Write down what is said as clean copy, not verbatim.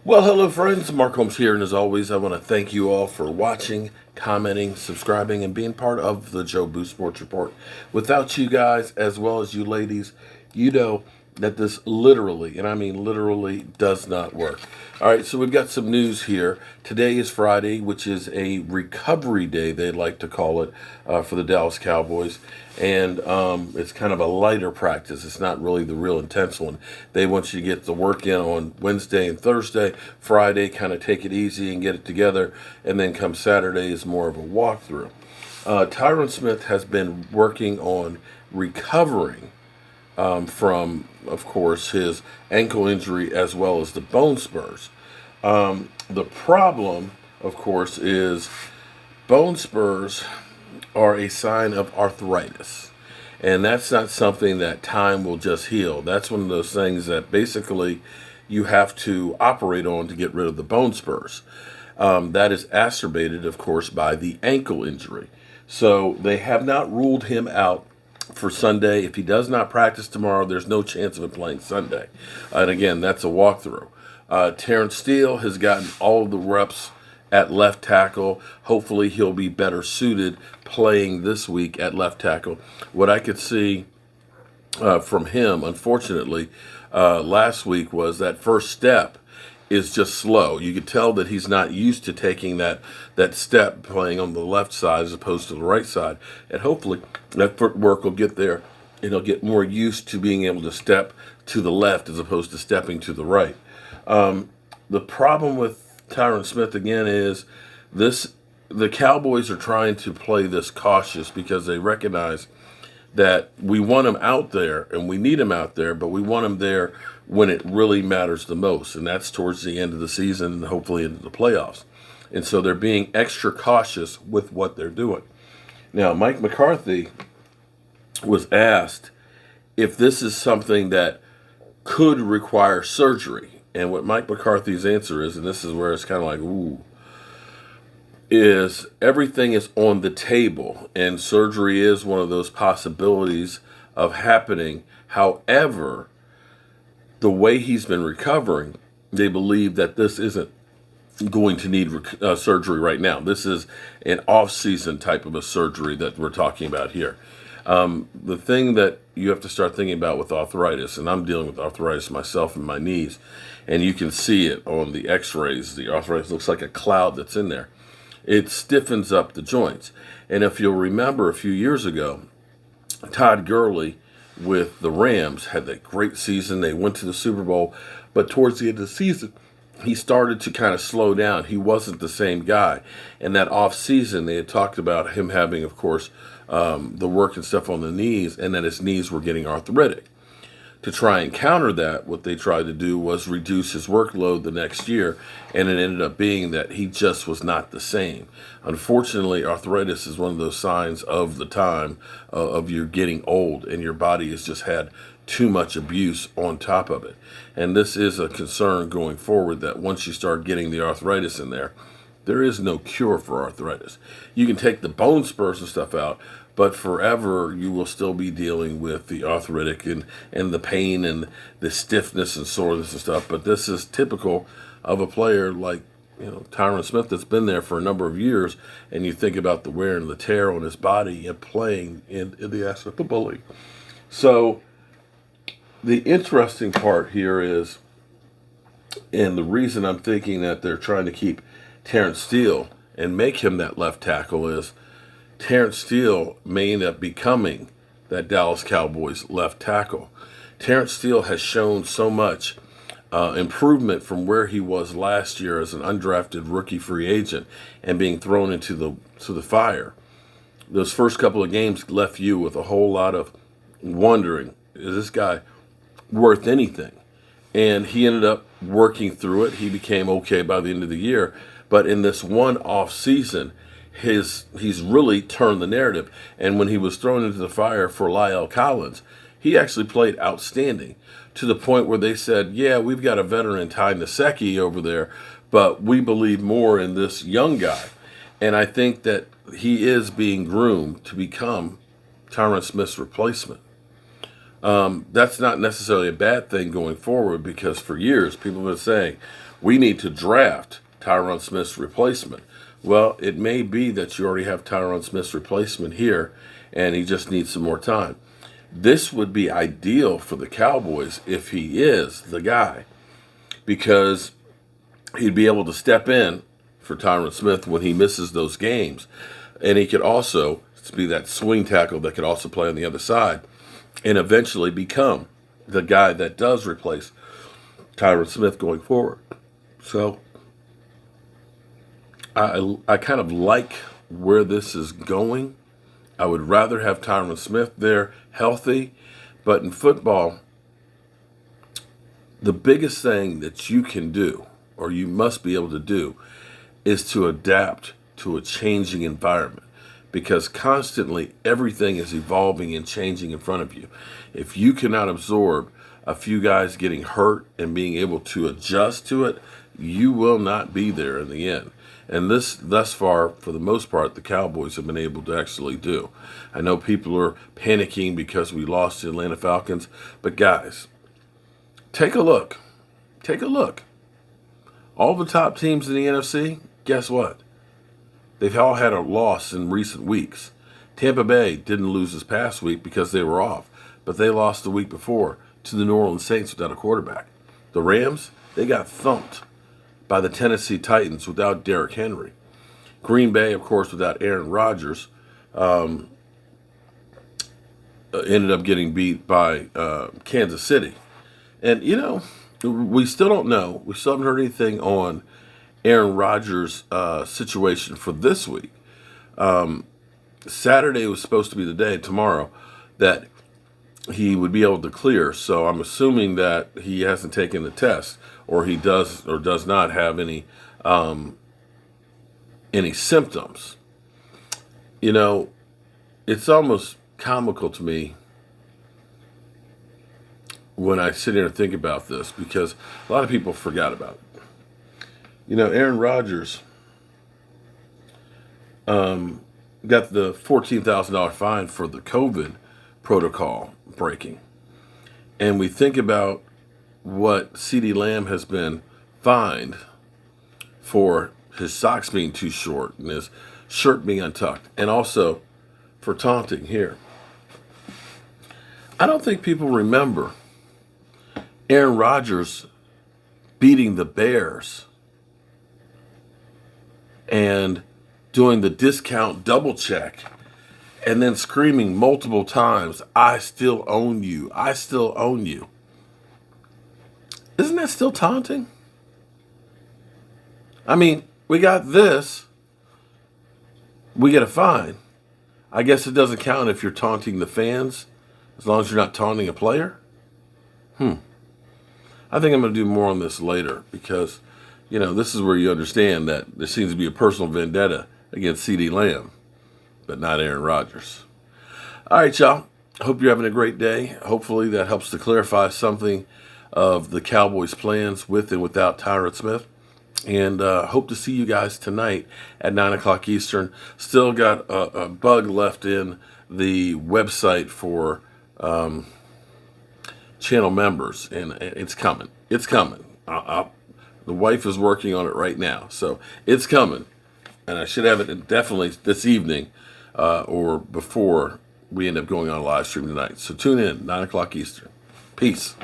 Well, hello, friends. Mark Holmes here, and as always, I want to thank you all for watching, commenting, subscribing, and being part of the Joe Boo Sports Report. Without you guys, as well as you ladies, you know that this literally, and I mean literally, does not work. All right, so we've got some news here. Today is Friday, which is a recovery day, they like to call it, for the Dallas Cowboys. And it's kind of a lighter practice. It's not really the real intense one. They want you to get the work in on Wednesday and Thursday. Friday, kind of take it easy and get it together. And then come Saturday is more of a walkthrough. Tyron Smith has been working on recovering from, of course, his ankle injury as well as the bone spurs. The problem, of course, is bone spurs are a sign of arthritis. And that's not something that time will just heal. That's one of those things that basically you have to operate on to get rid of the bone spurs. That is exacerbated, of course, by the ankle injury. So they have not ruled him out for Sunday. If he does not practice tomorrow, there's no chance of him playing Sunday. And again, that's a walkthrough. Terrence Steele has gotten all of the reps at left tackle. Hopefully he'll be better suited playing this week at left tackle. What I could see from him, unfortunately, last week was that first step is just slow. You could tell that he's not used to taking that step playing on the left side as opposed to the right side. And hopefully that footwork will get there and he'll get more used to being able to step to the left as opposed to stepping to the right. The problem with Tyron Smith again is the Cowboys are trying to play this cautious because they recognize that we want him out there and we need him out there, but we want him there when it really matters the most, and that's towards the end of the season and hopefully into the playoffs. And so they're being extra cautious with what they're doing. Now, Mike McCarthy was asked if this is something that could require surgery. And what Mike McCarthy's answer is, and this is where it's kind of like, ooh, is everything is on the table, and surgery is one of those possibilities of happening. However, the way he's been recovering, they believe that this isn't going to need surgery right now. This is an off-season type of a surgery that we're talking about here. The thing that you have to start thinking about with arthritis, and I'm dealing with arthritis myself in my knees, and you can see it on the x-rays. The arthritis looks like a cloud that's in there. It stiffens up the joints. And if you'll remember a few years ago, Todd Gurley with the Rams had that great season. They went to the Super Bowl, but towards the end of the season, he started to kind of slow down. He wasn't the same guy. And that off season, they had talked about him having, of course, the work and stuff on the knees, and that his knees were getting arthritic. To try and counter that, what they tried to do was reduce his workload the next year, and it ended up being that he just was not the same. Unfortunately, arthritis is one of those signs of the time of you getting old, and your body has just had too much abuse on top of it. And this is a concern going forward, that once you start getting the arthritis in there, there is no cure for arthritis. You can take the bone spurs and stuff out, but forever you will still be dealing with the arthritic and the pain and the stiffness and soreness and stuff. But this is typical of a player like Tyron Smith that's been there for a number of years, and you think about the wear and the tear on his body and playing in the National Football League. So the interesting part here is, and the reason I'm thinking that they're trying to keep Terrence Steele and make him that left tackle is Terrence Steele may end up becoming that Dallas Cowboys left tackle. Terrence Steele has shown so much improvement from where he was last year as an undrafted rookie free agent and being thrown into the fire. Those first couple of games left you with a whole lot of wondering, is this guy worth anything? And he ended up working through it. He became okay by the end of the year. But in this one off season, he's really turned the narrative. And when he was thrown into the fire for La'el Collins, he actually played outstanding, to the point where they said, yeah, we've got a veteran Ty Nsekhe over there, but we believe more in this young guy. And I think that he is being groomed to become Tyron Smith's replacement. That's not necessarily a bad thing going forward, because for years people have been saying we need to draft Tyron Smith's replacement. Well, it may be that you already have Tyron Smith's replacement here and he just needs some more time. This would be ideal for the Cowboys if he is the guy, because he'd be able to step in for Tyron Smith when he misses those games. And he could also be that swing tackle that could also play on the other side and eventually become the guy that does replace Tyron Smith going forward. So I kind of like where this is going. I would rather have Tyron Smith there healthy. But in football, the biggest thing that you can do, or you must be able to do, is to adapt to a changing environment, because constantly everything is evolving and changing in front of you. If you cannot absorb a few guys getting hurt and being able to adjust to it, you will not be there in the end. And this, thus far, for the most part, the Cowboys have been able to actually do. I know people are panicking because we lost the Atlanta Falcons, but guys, take a look. Take a look. All the top teams in the NFC, guess what? They've all had a loss in recent weeks. Tampa Bay didn't lose this past week because they were off, but they lost the week before to the New Orleans Saints without a quarterback. The Rams, they got thumped by the Tennessee Titans without Derrick Henry. Green Bay, of course, without Aaron Rodgers, ended up getting beat by Kansas City. And, you know, we still don't know. We still haven't heard anything on Aaron Rodgers' situation for this week. Saturday was supposed to be the day, tomorrow, that he would be able to clear. So I'm assuming that he hasn't taken the test, or he does or does not have any symptoms. You know, it's almost comical to me when I sit here and think about this, because a lot of people forgot about it. You know, Aaron Rodgers got the $14,000 fine for the COVID protocol breaking. And we think about what CeeDee Lamb has been fined for his socks being too short and his shirt being untucked, and also for taunting here. I don't think people remember Aaron Rodgers beating the Bears and doing the discount double check and then screaming multiple times, "I still own you. I still own you." Isn't that still taunting? I mean, we got this. We get a fine. I guess it doesn't count if you're taunting the fans, as long as you're not taunting a player. I think I'm going to do more on this later, because, you know, this is where you understand that there seems to be a personal vendetta against CeeDee Lamb, but not Aaron Rodgers. All right, y'all. Hope you're having a great day. Hopefully that helps to clarify something of the Cowboys' plans with and without Tyron Smith. And hope to see you guys tonight at 9 o'clock Eastern. Still got a bug left in the website for channel members, and it's coming. It's coming. The wife is working on it right now, so it's coming. And I should have it definitely this evening or before we end up going on a live stream tonight. So tune in, 9 o'clock Eastern. Peace.